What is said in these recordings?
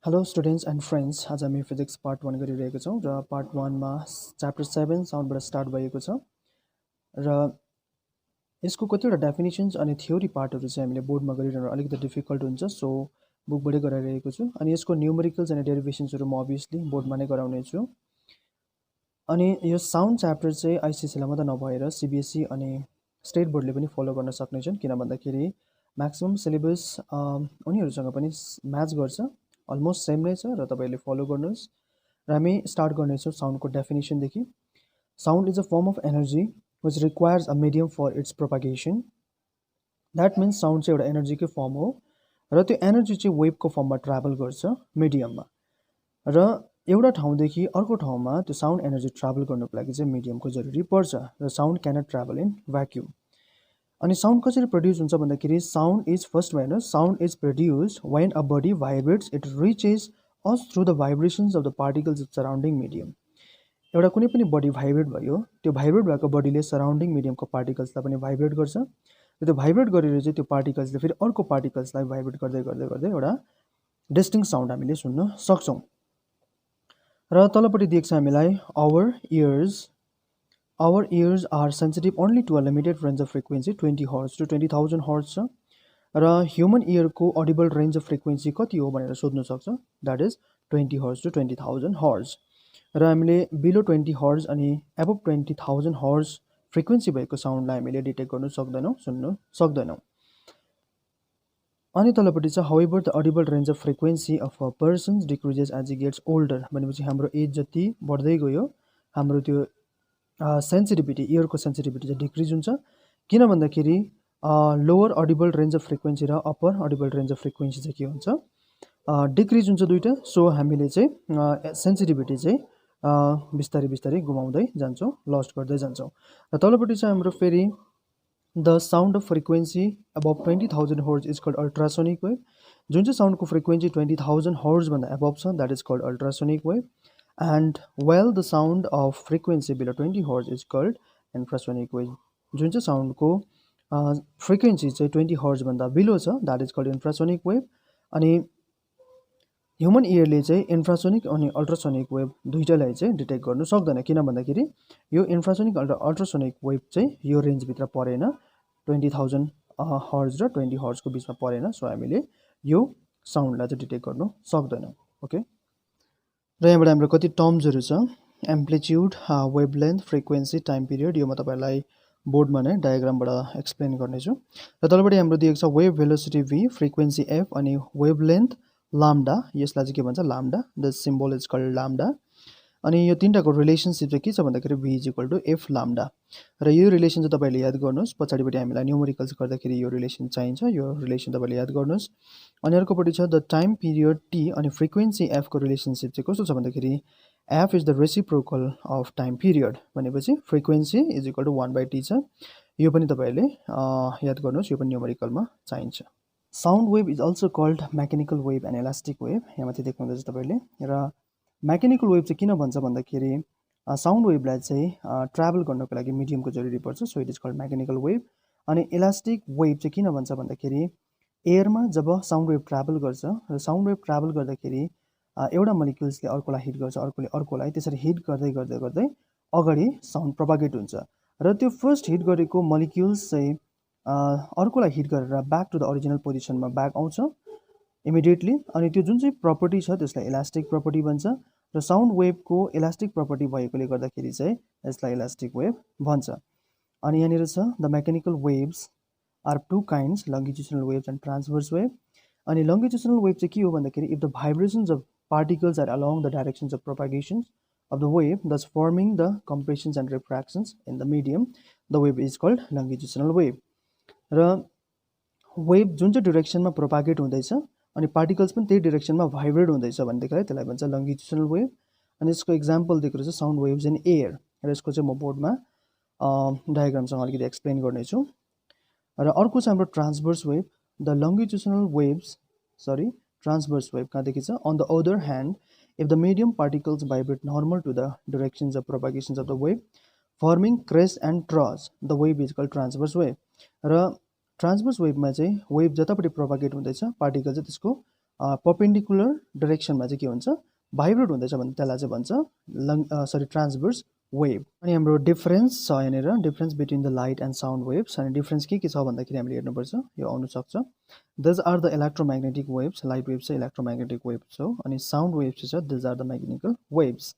Hello students and friends, आज हामी physics part 1 गरिरहेको छौं र पार्ट 1 मा च्याप्टर 7 साउन्डबाट स्टार्ट भएको छ र यसको कतिवटा डेफिनेसन्स अनि थ्योरी पार्टहरु चाहिँ हामीले बोर्डमा गरिरहनु अलिकति डिफिकल्ट हुन्छ सो बुकबाटै गराइरहेको छु अनि यसको न्यूमेरिकल्स अनि डेरिभेसन्सहरु म obviously बोर्डमा नै गराउने छु अनि यो साउन्ड च्याप्टर चाहिँ ICSE लाई मात्र नभएर CBSE अनि स्टेट बोर्डले पनि फलो गर्न सक्नेछन् किन भन्दाखेरि म्याक्सिमम सिलेबस उनीहरुसँग पनि म्याच गर्छ अलमोस्ट सेम नै छ र तपाईले फलो गर्नुस् र हामी स्टार्ट गर्नेछौं साउन्डको डेफिनेसन देखि sound is a form of energy which requires a medium for its propagation. That means sound चाहिँ एउटा एनर्जीकै फर्म हो र त्यो एनर्जी चाहिँ वेभको फर्ममा ट्राभल गर्छ मिडियममा र एउटा ठाउँदेखि अर्को ठाउँमा त्यो साउन्ड एनर्जी ट्राभल गर्नको लागि चाहिँ मिडियमको जरुरी पर्छ र sound cannot travel in vacuum अनि साउन्ड कसरी प्रोड्युस हुन्छ भन्दाखेरि साउन्ड इज फर्स्ट हेर्नु sound is produced when a body vibrates it reaches us through the vibrations of the particles of surrounding medium एउटा कुनै पनि बडी भाइब्रेट भयो त्यो भाइब्रेट भएको बडीले सराउन्डिङ मिडियमको पार्टिकल्सलाई पनि भाइब्रेट गर्छ र त्यो भाइब्रेट गरेर चाहिँ त्यो पार्टिकल्सले फेरि अर्को पार्टिकल्सलाई भाइब्रेट गर्दै गर्दै गर्दै एउटा डिस्टिङ साउन्ड हामीले सुन्न सक्छौं र तलपट्टि दिएको छ हामीलाई our ears are sensitive only to a limited range of frequency 20 hertz to 20000 hertz छ र ह्युमन इयरको ऑडिबल रेन्ज अफ फ्रिक्वेन्सी कति हो भनेर सोध्न सक्छ that is 20 hertz to 20000 hertz र हामीले बिलो 20 हर्ज अनि अबभ 20000 हर्ज फ्रिक्वेन्सी भएको साउन्डलाई हामीले डिटेक्ट गर्न सक्दैनौं सुन्न सक्दैनौं अनि तलपट्टि छ however the audible range of frequency of a person decreases as he gets older भनेपछि हाम्रो एज जति बढ्दै गयो हाम्रो त्यो सेन्सिटिभिटी इयरको सेन्सिटिभिटी चाहिँ डिक्रिज हुन्छ किन भन्दाखेरि lower audible range of frequency र upper audible range of frequency चाहिँ के हुन्छ डिक्रिज हुन्छ दुईटा सो हामीले चाहिँ सेन्सिटिभिटी चाहिँ बिस्तारै बिस्तारै गुमाउँदै जान्छौं लस्ट गर्दै जान्छौं र तलपट्टि चाहिँ हाम्रो फेरि the sound of frequency above 20000 hertz is called ultrasonic wave जुन चाहिँ साउन्डको फ्रिक्वेन्सी 20000 हर्ज भन्दा अबभ छ that is called ultrasonic wave and well the sound of frequency below 20 hertz is called infrasonic wave जुन चाहिँ साउन्डको फ्रिक्वेन्सी चाहिँ 20 hertz भन्दा बिलो छ that is called infrasonic wave अनि ह्युमन इयरले चाहिँ इन्फ्रासोनिक अनि अल्ट्रासोनिक वेभ दुईटालाई चाहिँ डिटेक्ट गर्न सक्दैन किन भन्दाखेरि यो इन्फ्रासोनिक अल्ट्रासोनिक वेभ चाहिँ यो रेन्ज भित्र परेन 20000 हर्ज र 20 हर्जको बीचमा परेन सो हामीले यो साउन्डलाई चाहिँ डिटेक्ट गर्न सक्दैनौं ओके र यहाँबाट हाम्रो कति टर्म्सहरु छ amplitude wavelength frequency time period यो म तपाईलाई बोर्डमा नै डायग्रामबाट एक्सप्लेन गर्नेछु र तलपट्टि हाम्रो दिएको छ wave velocity v frequency f अनि वेभलेन्थ lambda यसलाई चाहिँ के भन्छ lambda the symbol is called lambda अनि यो तीनटाको रिलेसनशिप चाहिँ के छ भन्दाखेरि v = f lambda र यो रिलेसन चाहिँ तपाईले याद गर्नुस् पछाडीपटि हामीलाई न्यूमेरिकल्स गर्दाखेरि यो रिलेसन चाहिन्छ यो रिलेसन तपाईले याद गर्नुस् अनि अर्कोपटि छ द टाइम पिरियड t अनि फ्रिक्वेन्सी f को रिलेसनशिप चाहिँ कस्तो छ भन्दाखेरि f is the reciprocal of time period भनेपछि frequency is equal to 1/t छ यो पनि तपाईले याद गर्नुस् यो पनि न्यूमेरिकलमा चाहिन्छ sound wave is also called mechanical wave and elastic wave यहाँ माथि देख्नुहुँदैछ तपाईले र मेकानिकल वेभ चाहिँ किन भन्छ भन्दाखेरि साउन्ड वेभलाई चाहिँ ट्राभल गर्नको लागि मिडियमको जरुरी पर्छ so it is called mechanical wave अनि इलास्टिक वेभ चाहिँ किन भन्छ भन्दाखेरि एयरमा जब साउन्ड वेभ ट्राभल गर्छ र साउन्ड वेभ ट्राभल गर्दाखेरि एउटा मोलिक्युल्सले अर्कोलाई हिट गर्छ अर्कोले अर्कोलाई त्यसरी हिट गर्दै गर्दै गर्दै अगाडि साउन्ड प्रोपागेट हुन्छ र त्यो फर्स्ट हिट गरेको मोलिक्युल्स चाहिँ अर्कोलाई हिट गरेर ब्याक टु द ओरिजिनल पोजिसनमा ब्याक आउँछ इमिडिएटली अनि त्यो जुन चाहिँ प्रपर्टी छ त्यसलाई इलास्टिक प्रपर्टी भन्छ र साउन्ड वेभको इलास्टिक प्रपर्टी भएकोले गर्दाखेरि चाहिँ यसलाई इलास्टिक वेभ भन्छ अनि यहाँनिर छ the mechanical waves are two kinds longitudinal waves and transverse wave अनि लंगिट्युडिनल वेभ चाहिँ के हो भन्दाखेरि if the vibrations of particles are along the directions of propagation of the wave thus forming the compressions and refractions in the medium the wave is called longitudinal wave र wave जुन चाहिँ डाइरेक्सनमा propagate हुँदैछ अनि particles पनि त्यही डाइरेक्सनमा vibrate हुँदैछ भनेदेखिलाई त्यसलाई भन्छ लंगिट्युडिनल वेभ अनि यसको एक्जाम्पल दिएको छ साउन्ड वेभ्स इन एयर र यसको चाहिँ म बोर्डमा डायग्रामसँग अलिकति एक्सप्लेन गर्नेछु र अर्को चाहिँ हाम्रो transverse wave the longitudinal waves transverse wave कहाँदेखि छ on the other hand if the medium particles vibrate normal to the directions of propagations of the wave forming crest and troughs the wave is called transverse wave र transverse वेभमा चाहिँ wave जतापट्टि propagate हुँदैछ particle चाहिँ त्यसको perpendicular डाइरेक्सनमा चाहिँ के हुन्छ भाइब्रेट हुँदैछ भने त्यसलाई चाहिँ भन्छ ट्रान्सभर्स वेभ अनि हाम्रो डिफरेन्स छ यहाँनिर difference between the light and sound waves अनि डिफरेन्स के छ भन्दाखेरि हामीले हेर्नुपर्छ यो आउनु सक्छ these are the electromagnetic waves light wave चाहिँ इलेक्ट्रोम्याग्नेटिक वेभ्स हो अनि साउन्ड वेभ्स चाहिँ these are the mechanical waves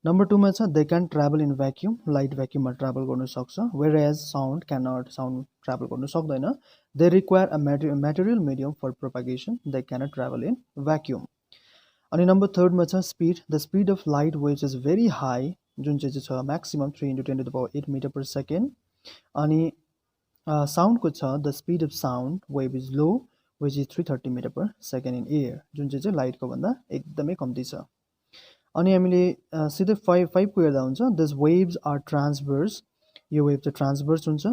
number 2 मा छ they can travel in vacuum light भ्याक्युममा ट्राभल गर्न सक्छ whereas sound cannot sound travel गर्न सक्दैन they require a material medium for propagation they cannot travel in vacuum अनि number 3 मा छ speed the speed of light waves is very high जुन चाहिँ छ म्याक्सिमम 3 × 10⁸ मिटर पर सेकेन्ड अनि साउन्डको छ the speed of sound wave is low which is 330 metre per second in air जुन चाहिँ लाइटको भन्दा एकदमै कम्ती छ अनि हामीले सिधै 5 को हेर्दा हुन्छ दिस वेभ्स आर ट्रान्सभर्स यो वेभ चाहिँ ट्रान्सभर्स हुन्छ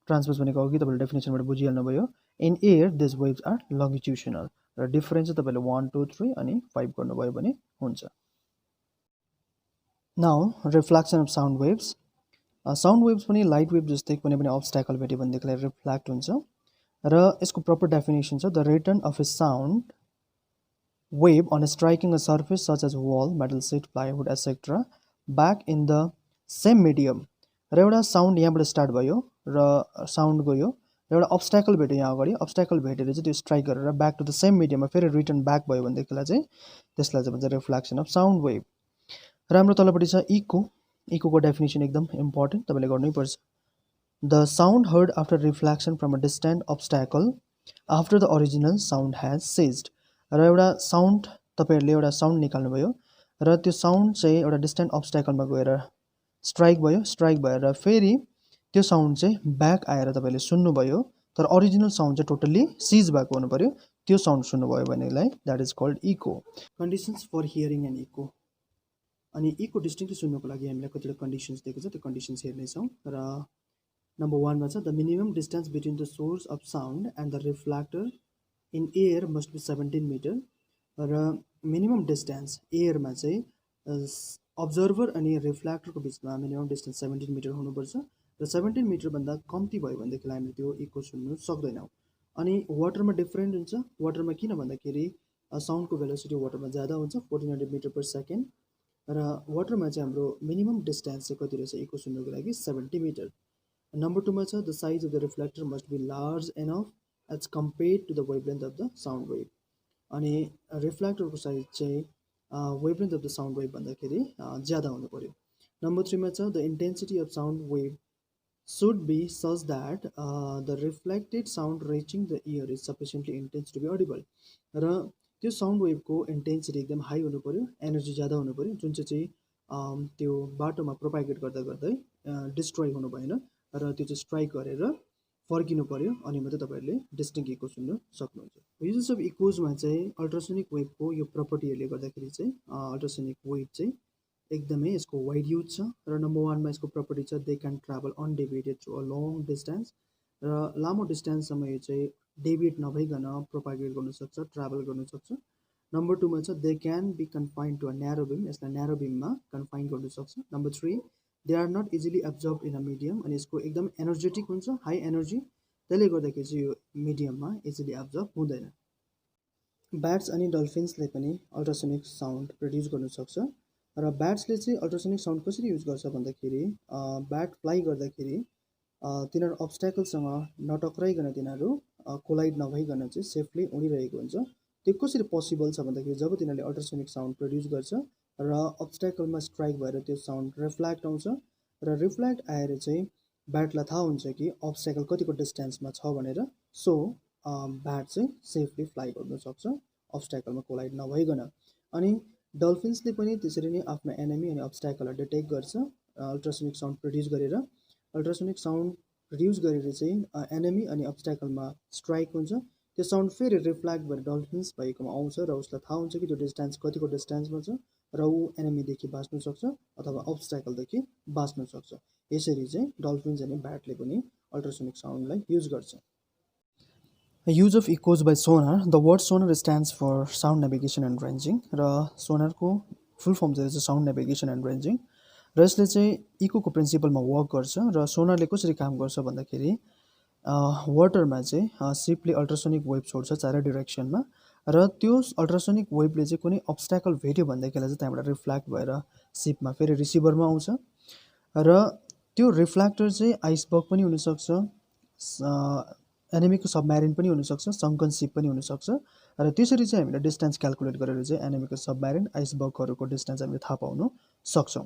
ट्रान्सभर्स भनेको अघि तपाईँले डेफिनेसनबाट बुझिहाल्नुभयो in air this waves are longitudinal र डिफरेन्स चाहिँ तपाईँले 1 2 3 अनि 5 गर्नुभयो भने हुन्छ now reflection of sound waves sound waves पनि लाइट वेभ जस्तै कुनै पनि अब्स्ट्याकल भेट्यो भनेदेखिलाई रिफ्लेक्ट हुन्छ र यसको प्रपर डेफिनेसन छ the return of A sound wave on striking a surface such as wall, metal sheet, plywood, etc. back in the same medium र एउटा साउन्ड यहाँबाट स्टार्ट भयो र साउन्ड गयो र एउटा अब्स्ट्याकल भेट्यो यहाँ अगाडि अब्स्ट्याकल भेटेर चाहिँ त्यो स्ट्राइक गरेर ब्याक टु द सेम मिडियममा फेरि रिटर्न ब्याक भयो भनेदेखिलाई चाहिँ त्यसलाई चाहिँ भन्छ रिफ्लेक्सन अफ साउन्ड वेभ र हाम्रो तलपट्टि छ इकोको डेफिनेसन एकदम इम्पोर्टेन्ट तपाईँले गर्नैपर्छ the sound heard after reflection from a distant obstacle after the original sound has ceased र एउटा साउन्ड तपाईँहरूले एउटा साउन्ड निकाल्नुभयो र त्यो साउन्ड चाहिँ एउटा डिस्टेन्ट अब्स्ट्याकलमा गएर स्ट्राइक भएर फेरि त्यो साउन्ड चाहिँ ब्याक आएर तपाईँले सुन्नुभयो तर ओरिजिनल साउन्ड चाहिँ टोटल्ली सिज भएको हुनु पऱ्यो त्यो साउन्ड सुन्नुभयो भनेलाई that is called echo conditions for hearing and echo अनि इको डिस्टिङ्क्टली सुन्नुको लागि हामीलाई कतिवटा कन्डिसन्स दिएको छ त्यो कन्डिसन्स हेर्नेछौँ र नम्बर 1 मा छ the minimum distance between the source of sound and the reflector in air must be 17 metre र मिनिमम डिस्टेन्स एयरमा चाहिँ अब्जर्भर अनि रिफ्लेक्टरको बिचमा मिनिमम डिस्टेन्स 17 मिटर हुनुपर्छ र 17 मिटरभन्दा कम्ती भयो भनेदेखि हामीले त्यो इको सुन्नु सक्दैनौँ अनि वाटरमा डिफ्रेन्ट हुन्छ वाटरमा किन भन्दाखेरि साउन्डको भेलोसिटी वाटरमा ज्यादा हुन्छ 1400 मिटर पर सेकेन्ड र वाटरमा चाहिँ हाम्रो मिनिमम डिस्टेन्स चाहिँ कति रहेछ इको सुन्नुको लागि 70 मिटर नम्बर 2 मा छ the size of the reflector must be large enough as compared to the wavelength of the sound wave अनि रिफ्लेक्टरको साइज चाहिँ wavelength of the sound wave भन्दाखेरि ज्यादा हुनु पर्यो नम्बर 3 मा छ the intensity of sound wave should be such that the reflected sound reaching the ear is sufficiently intense to be audible र त्यो साउन्ड वेभको इन्टेन्सिटी एकदम हाई हुनु पर्यो एनर्जी ज्यादा हुनु पर्यो जुन चाहिँ त्यो बाटोमा प्रोपागेट गर्दै डिस्ट्रोय हुनु भएन र त्यो चाहिँ स्ट्राइक गरेर फर्किनु पर्यो अनि मात्रै तपाईँहरूले डिस्टिङ्क्ट इको सुन्नु सक्नुहुन्छ युजेस अफ इकोजमा चाहिँ अल्ट्रासोनिक वेभको यो प्रपर्टीहरूले गर्दाखेरि चाहिँ अल्ट्रासोनिक वेभ चाहिँ एकदमै यसको वाइड युज छ र नम्बर 1 मा यसको प्रपर्टी छ they can travel undeviated through a long distance र लामो डिस्टेन्ससम्म यो चाहिँ डेभिएट नभइकन प्रोपागेट गर्न सक्छ ट्राभल गर्न सक्छ नम्बर 2 मा छ they can be confined to a narrow beam यसलाई न्यारो बिममा कन्फाइन गर्न सक्छ number 3 they are not easily absorbed in a medium अनि यसको एकदम एनर्जेटिक हुन्छ हाई एनर्जी त्यसले गर्दाखेरि चाहिँ यो मिडियममा इजिली एब्जर्ब हुँदैन ब्याट्स अनि डल्फिन्सले पनि अल्ट्रासोनिक साउन्ड प्रड्युस गर्न सक्छ र ब्याट्सले चाहिँ अल्ट्रासोनिक साउन्ड कसरी युज गर्छ भन्दाखेरि ब्याट फ्लाइ गर्दाखेरि तिनीहरू अब्स्ट्याकलसँग नटक्राइकन तिनीहरू कोलाइड नभइकन चाहिँ सेफली उडिरहेको हुन्छ त्यो कसरी पोसिबल छ भन्दाखेरि जब तिनीहरूले अल्ट्रासोनिक साउन्ड प्रड्युस गर्छ र अब्स्ट्याकलमा स्ट्राइक भएर त्यो साउन्ड रिफ्लेक्ट आउँछ र रिफ्लेक्ट आएर चाहिँ ब्याटलाई थाहा हुन्छ कि अब्स्ट्याकल कतिको डिस्टेन्समा छ भनेर सो ब्याट चाहिँ सेफली फ्लाइ गर्न सक्छ अब्स्ट्याकलमा कोलाइड नभइकन अनि डल्फिन्सले पनि त्यसरी नै आफ्नो एनिमी अनि अब्स्ट्याकललाई डिटेक्ट गर्छ अल्ट्रासोनिक साउन्ड प्रड्युस गरेर अल्ट्रासोनिक साउन्ड प्रड्युस गरेर चाहिँ एनिमी अनि अब्स्ट्याकलमा स्ट्राइक हुन्छ त्यो साउन्ड फेरि रिफ्लेक्ट भएर डल्फिन्स भएकोमा आउँछ र उसलाई थाहा हुन्छ कि त्यो डिस्टेन्स कतिको डिस्टेन्समा छ र ऊ एनिमीदेखि बाँच्न सक्छ अथवा अब्स्ट्याकलदेखि बाँच्न सक्छ यसरी चाहिँ डल्फिन्स अनि ब्याटले पनि अल्ट्रासोनिक साउन्डलाई युज गर्छ use of echoes by sonar the word sonar stands for sound navigation and ranging र सोनारको फुल फर्म चाहिँ साउन्ड नेभिगेसन एन्ड रेन्जिङ र यसले चाहिँ इकोको प्रिन्सिपलमा वर्क गर्छ। र सोनारले कसरी काम गर्छ भन्दाखेरि वाटरमा चाहिँ सिपले अल्ट्रासोनिक वेभ छोड्छ चारै डिरेक्सनमा, र त्यो अल्ट्रासोनिक वेभले चाहिँ कुनै अब्स्ट्याकल भेट्यो भनेदेखिलाई चाहिँ त्यहाँबाट रिफ्ल्याक्ट भएर सिपमा फेरि रिसिभरमा आउँछ। र त्यो रिफ्ल्याक्टर चाहिँ आइसबर्ग पनि हुनसक्छ, एनिमीको सबमेरिन पनि हुनसक्छ, सङ्कन सिप पनि हुनसक्छ। र त्यसरी चाहिँ हामीले डिस्टेन्स क्यालकुलेट गरेर चाहिँ एनिमीको सबमेरिन आइसबर्गहरूको डिस्टेन्स हामीले थाहा पाउन सक्छौँ।